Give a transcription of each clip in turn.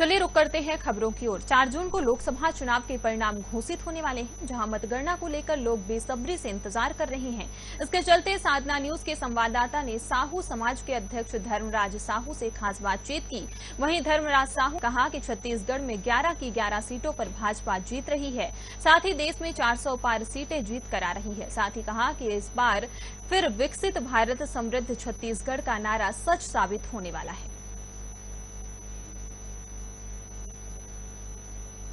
चलिए रुक करते हैं खबरों की ओर। 4 जून को लोकसभा चुनाव के परिणाम घोषित होने वाले हैं, जहां मतगणना को लेकर लोग बेसब्री से इंतजार कर रहे हैं। इसके चलते साधना न्यूज के संवाददाता ने साहू समाज के अध्यक्ष धर्मराज साहू से खास बातचीत की। वहीं धर्मराज साहू कहा कि छत्तीसगढ़ में 11 की 11 सीटों पर भाजपा जीत रही है, साथ ही देश में 400 पार सीटें जीत कर आ रही है। साथ ही कहा कि इस बार फिर विकसित भारत समृद्ध छत्तीसगढ़ का नारा सच साबित होने वाला है।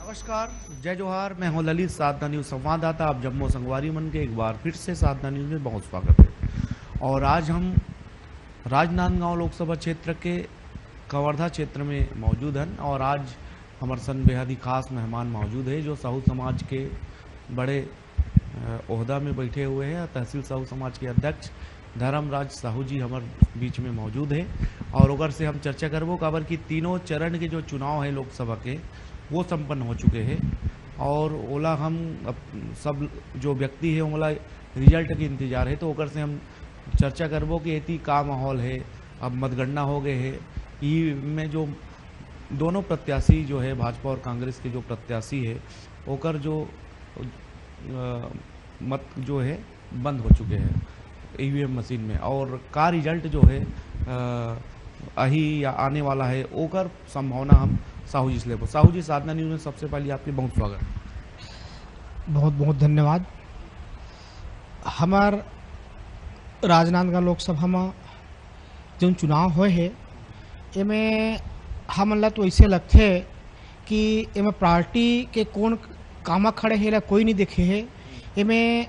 नमस्कार, जय जोहार। मैं हूं ललित, साधना न्यूज संवाददाता। आप जम्मू संगवारी मन के एक बार फिर से साधना न्यूज में बहुत स्वागत है। और आज हम राजनांदगांव लोकसभा क्षेत्र के कवर्धा क्षेत्र में मौजूद हैं और आज हमारे संग बेहद ही खास मेहमान मौजूद है जो साहू समाज के बड़े ओहदा में बैठे हुए हैं। तहसील साहू समाज के अध्यक्ष धर्मराज साहू जी हमारे बीच में मौजूद है और ओकर से हम चर्चा करबो काबर कि तीनों चरण के जो चुनाव है लोकसभा के वो संपन्न हो चुके हैं और ओला हम सब जो व्यक्ति है ओला रिजल्ट के इंतजार है, तो ओकर से हम चर्चा करबो कि एती का माहौल है। अब मतगणना हो गए है, ई में जो दोनों प्रत्याशी जो है भाजपा और कांग्रेस के जो प्रत्याशी है ओकर जो मत जो है बंद हो चुके हैं ईवीएम मशीन में, और का रिजल्ट जो है अही या आने वाला है ओकर संभावना हम साहू जी से लेबो। साहू जी, साधना न्यूज में सबसे पहले आपके बहुत स्वागत। बहुत बहुत धन्यवाद। हमार राजनांदगांव लोकसभा में जो चुनाव हुए है एमें हमला तो ऐसे लगते कि एमें पार्टी के कौन कामा खड़े है कोई नहीं देखे है। एमें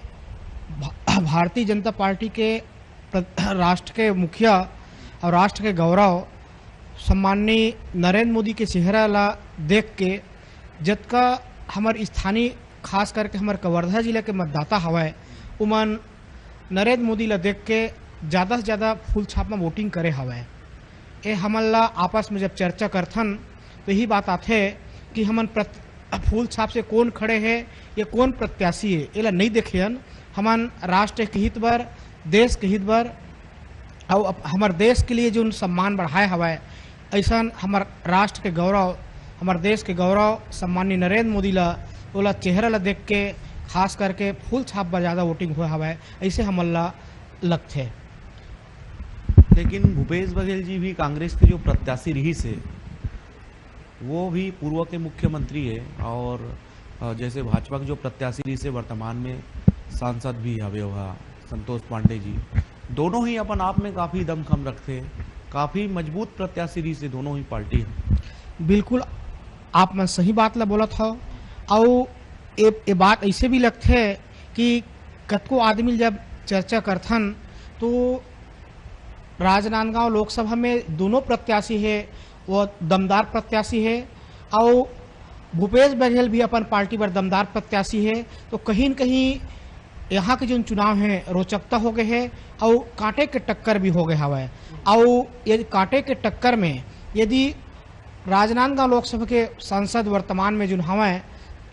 भारतीय जनता पार्टी के राष्ट्र के मुखिया और राष्ट्र के गौरव सम्माननीय नरेंद्र मोदी के चेहरा ला देख के जतका हमार स्थानीय खास करके हमार कवर्धा जिला के मतदाता हवाए उमन नरेंद्र मोदी ला देख के ज़्यादा से ज़्यादा फूल छाप में वोटिंग करे हवाए। ये हमन ला आपस में जब चर्चा करथन तो यही बात आथे कि हमन फूल छाप से कौन खड़े है या कौन प्रत्याशी है एला नहीं देखेन। हमन राष्ट्र के हित बर, देश के हित बर और हमार देश के लिए जो सम्मान बढ़ाए हवाए ऐसा हमार राष्ट्र के गौरव, हमार देश के गौरव सम्माननीय नरेंद्र मोदी ला ओला चेहरा ला देख के खास करके फूल छाप पर ज़्यादा वोटिंग हुआ हवा है, ऐसे हमला लगते। लेकिन भूपेश बघेल जी भी कांग्रेस के जो प्रत्याशी रही से वो भी पूर्व के मुख्यमंत्री है और जैसे भाजपा के जो प्रत्याशी रही से वर्तमान में सांसद भी हवे हुआ संतोष पांडे जी, दोनों ही अपन आप में काफ़ी दमखम रखते हैं, काफ़ी मजबूत प्रत्याशी रही से दोनों ही पार्टी है। बिल्कुल आप मैं सही बात ला बोला था। और ये बात ऐसे भी लगते है कि कतको आदमी जब चर्चा करथन तो राजनांदगांव लोकसभा में दोनों प्रत्याशी है वो दमदार प्रत्याशी है और भूपेश बघेल भी अपन पार्टी पर दमदार प्रत्याशी है। तो कहीं न कहीं यहाँ के जो चुनाव है रोचकता हो गए है और कांटे के टक्कर भी हो गए हवा है। और यदि कांटे के टक्कर में यदि राजनांदगांव लोकसभा के सांसद वर्तमान में जो हवा है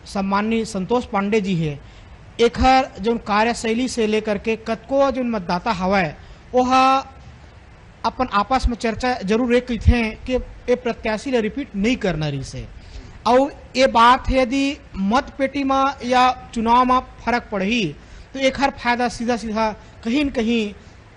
सम्माननीय संतोष पांडे जी है, एक जो कार्यशैली से लेकर के कतको जो मतदाता हवा है वह अपन आपस में चर्चा जरूर एक थे कि ये प्रत्याशी ले रिपीट नहीं करना रही से। और ये बात है यदि मत पेटी में या चुनाव में फर्क पड़ी तो एक हर फायदा सीधा सीधा कहीं न कहीं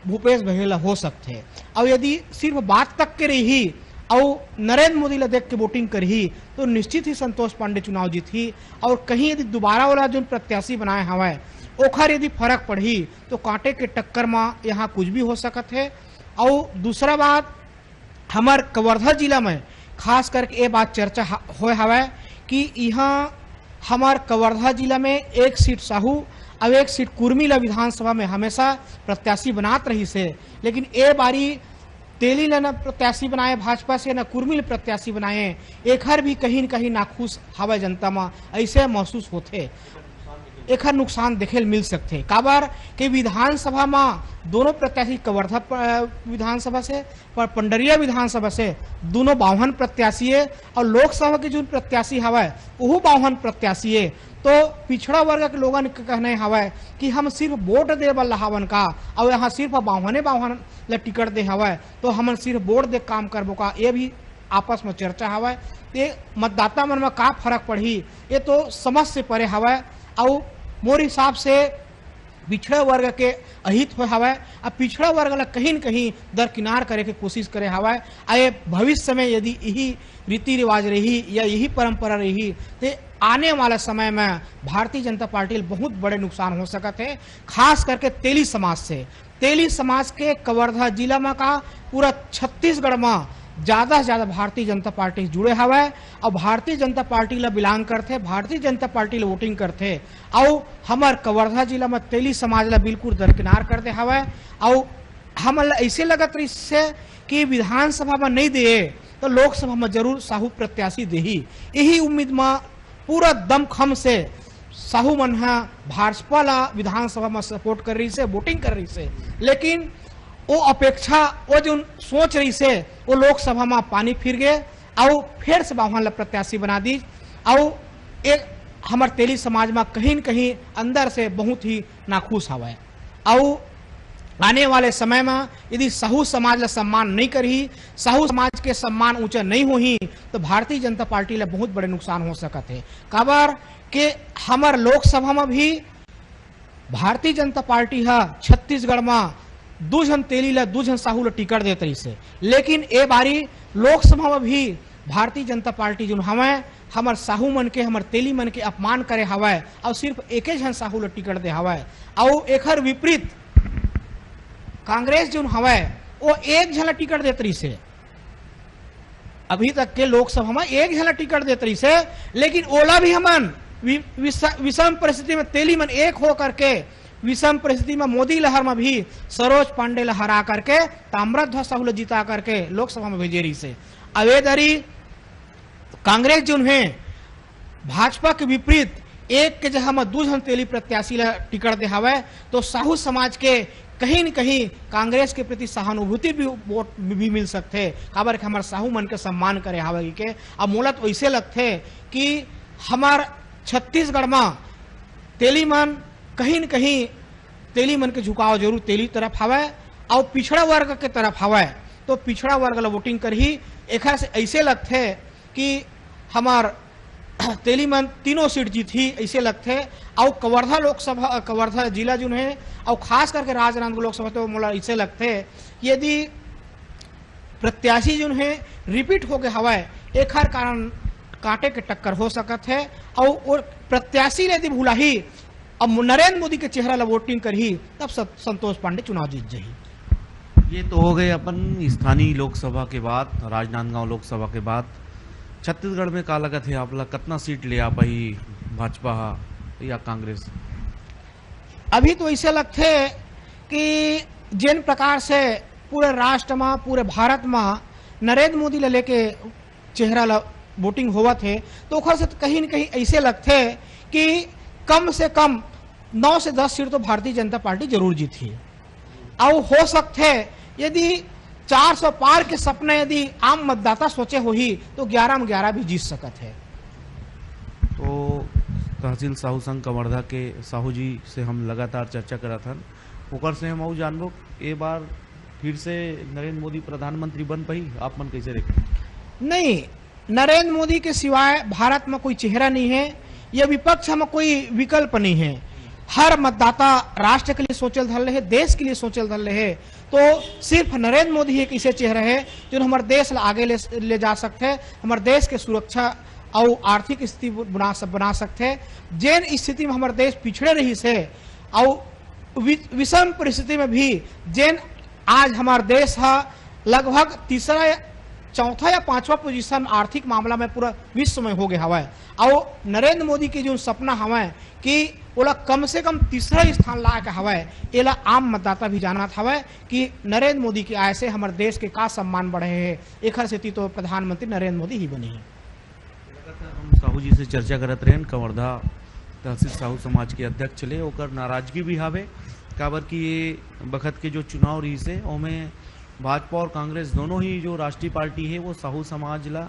भूपेश बघेल हो सकते हैं। और यदि सिर्फ बात तक के रही और नरेंद्र मोदी ला देख के वोटिंग करी तो निश्चित ही संतोष पांडे चुनाव जीती। और कहीं यदि दोबारा वाला जो प्रत्याशी बनाए हवा है ओखर यदि फर्क पड़ी तो कांटे के टक्कर में यहाँ कुछ भी हो सकत है। और दूसरा बात हमार कवर्धा जिला में खास करके ये बात चर्चा हो हवा है कि यहाँ हमार कवर्धा जिला में एक सीट साहू अब एक सीट कुर्मी ला विधानसभा में हमेशा प्रत्याशी बनात रही से, लेकिन ए बारी तेली ने न प्रत्याशी बनाए भाजपा से न कुर्मी प्रत्याशी बनाए, एक हर भी कहीं न कहीं नाखुश हवा जनता में ऐसे महसूस होते। एक हर नुकसान देखे मिल सकते काबर के विधानसभा में दोनों प्रत्याशी कवर्धा विधानसभा से पर पंडरिया विधानसभा से दोनों 52 प्रत्याशी है और लोकसभा के जो प्रत्याशी हवा है वो 52 प्रत्याशी है। तो पिछड़ा वर्ग के लोगन के कहने हवा है कि हम सिर्फ वोट दे वाला हवन का और यहाँ सिर्फ 52 ला टिकट दे हवा है तो हम सिर्फ वोट दे काम करबो का, ये भी आपस में चर्चा हवय ते मतदाता मन में का फर्क पड़ी ये तो समझ से परे हवय। और मोर हिसाब से पिछड़ा वर्ग के अहित हो हवय। अब पिछड़ा वर्ग ला कहीं न कहीं दरकिनार करे के कोशिश करे हवय। आए भविष्य में यदि यही रीति रिवाज रही या यही परंपरा रही तो आने वाले समय में भारतीय जनता पार्टी बहुत बड़े नुकसान हो सकते हैं, खास करके तेली समाज से। तेली समाज के कवर्धा जिला में का पूरा छत्तीसगढ़ में ज़्यादा से ज़्यादा भारतीय जनता पार्टी से जुड़े हवय और भारतीय जनता पार्टी ला बिलोंग करते, भारतीय जनता पार्टी ला वोटिंग करते। और हमार कवर्धा जिला में तेली समाज ला बिल्कुल दरकिनार कर दे हवय। और हम ऐसे लगत रही से कि विधानसभा में नहीं दे तो लोकसभा में जरूर साहू प्रत्याशी देही। यही उम्मीद में पूरा दमखम से साहू मन भाजपा ला विधानसभा में सपोर्ट कर रही से, वोटिंग कर रही से। लेकिन वो अपेक्षा वो जो सोच रही से वो लोकसभा में पानी फिर गए और फिर से वहां ला प्रत्याशी बना दी। और एक हमारे तेली समाज में कहीं न कहीं अंदर से बहुत ही नाखुश हवा है। और आने वाले समय में यदि साहू समाज ला सम्मान नहीं करी, साहू समाज के सम्मान ऊंचा नहीं होही तो भारतीय जनता पार्टी ला बहुत बड़े नुकसान हो सकते है। काबर के हमार लोकसभा में भी भारतीय जनता पार्टी है छत्तीसगढ़ में 2 जन तेली ला 2 जन साहू ला टिकट देत रही से। लेकिन ए बारी लोकसभा में भी भारतीय जनता पार्टी जो हमें हमार साहू मन के, हमार तेली मन के अपमान करे हवाए और सिर्फ एक जन साहू ला टिकट दे हवाए। और एकर विपरीत कांग्रेस जो हवाए वो 1 जन ला टिकट देत रही से। अभी तक के लोकसभा में 1 जन ला टिकट देत रही से। लेकिन ओला भी हमन विषम परिस्थिति में तेली मन एक हो करके विषम परिस्थिति में मोदी लहर में भी सरोज पांडे ला हरा करके ताम्रध्वज साहू ला जिता करके लोकसभा में भेजे रही से। अवेदरी कांग्रेस जो है भाजपा के विपरीत 1 के जगह में 2 जन तेली प्रत्याशी ला टिकट दे हवे तो साहू समाज के कहीं न कहीं कांग्रेस के प्रति सहानुभूति भी वोट भी मिल सकते। काबर के हमारे साहू मन के सम्मान करे हवे के। अब मोला तो ऐसे लगते कि हमार छत्तीसगढ़ में तेली मन कहीं न कहीं तेली मन के झुकाव जरूर तेली तरफ हवे और पिछड़ा वर्ग के तरफ हवे। तो पिछड़ा वर्ग ला वोटिंग कर ही एक से ऐसे लगते कि हमार तेली मन 3 सीट जीत ही ऐसे लगते। और कवर्धा लोकसभा कवर्धा जिला जो है और खास करके राजनांदगांव लोकसभा तो मोला ऐसे लगते यदि प्रत्याशी जो है रिपीट हो गए हवाए एक हर कारण कांटे के टक्कर हो सकत है। और प्रत्याशी यदि भूला ही अब नरेंद्र मोदी के चेहरा ला वोटिंग कर ही तब संतोष पांडे चुनाव जीत जाही। ये तो हो गए अपन स्थानीय लोकसभा के बाद, राजनांदगांव लोकसभा के बाद। छत्तीसगढ़ में का लगत है आप ला कितना सीट ले आ पाई भाजपा या कांग्रेस? अभी तो ऐसे लगते कि जिन प्रकार से पूरे राष्ट्र में, पूरे भारत में नरेंद्र मोदी ला लेके चेहरा ला वोटिंग हुआ थे तो ओखर से कहीं न कहीं ऐसे लगते कि कम से कम 9 से 10 सीट तो भारतीय जनता पार्टी जरूर जीती। और हो सकते यदि 400 पार के सपने यदि आम मतदाता सोचे हो ही तो 11 में 11 भी जीत सकते है। तो तहसील साहू संघ कवर्धा के साहू जी से हम लगातार चर्चा करा था, ओकर से हम जानबो ए बार फिर से नरेंद्र मोदी प्रधानमंत्री बन पाई, आप मन कैसे देखें? नहीं, नरेंद्र मोदी के सिवाय भारत में कोई चेहरा नहीं है, यह विपक्ष में कोई विकल्प नहीं है। हर मतदाता राष्ट्र के लिए सोचल धल रहे, देश के लिए सोचल धल रहे। तो सिर्फ नरेंद्र मोदी ही एक ऐसे चेहरा है जो हमारे देश आगे ले जा सकते हैं, हमारे देश के सुरक्षा और आर्थिक स्थिति बना सकते हैं। जिन स्थिति में हमारे देश पिछड़े रही से और विषम परिस्थिति में भी जिन आज हमारा देश है लगभग 3रा, 4था या 5वां पोजीशन आर्थिक मामला में पूरा विश्व में हो गया हवा है। और नरेंद्र मोदी की जो सपना हवा है कि ओला कम से कम 3रा स्थान ला के हवा है, एला आम मतदाता भी जाना हवा है कि नरेंद्र मोदी की आय से हमारे देश के का सम्मान बढ़े है। एक स्थिति तो प्रधानमंत्री नरेंद्र मोदी ही बनी है। हम साहू जी से चर्चा करत रहे, कवर्धा तहसील साहू समाज के अध्यक्ष चले, ओकर नाराजगी भी हावे काबर कि ये बखत के जो चुनाव रही से ओमें भाजपा और कांग्रेस दोनों ही जो राष्ट्रीय पार्टी है वो साहू समाज ला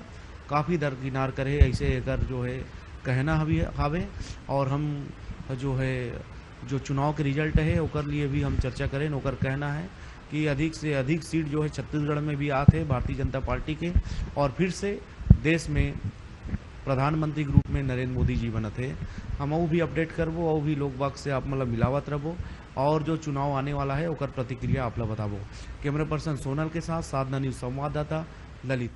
काफ़ी दरकिनार करे, ऐसे एकर जो है कहना हावे। और हम जो है जो चुनाव के रिजल्ट है ओकर लिए भी हम चर्चा करें, ओकर कहना है कि अधिक से अधिक सीट जो है छत्तीसगढ़ में भी आते भारतीय जनता पार्टी के, और फिर से देश में प्रधानमंत्री के रूप में नरेंद्र मोदी जी बनत है। हम भी अपडेट करबो और भी लोग बाग से आप मतलब मिलावत रहो, और जो चुनाव आने वाला है ओकर प्रतिक्रिया आप ला बताबो। कैमरा पर्सन सोनल के साथ साधना न्यूज संवाददाता ललित।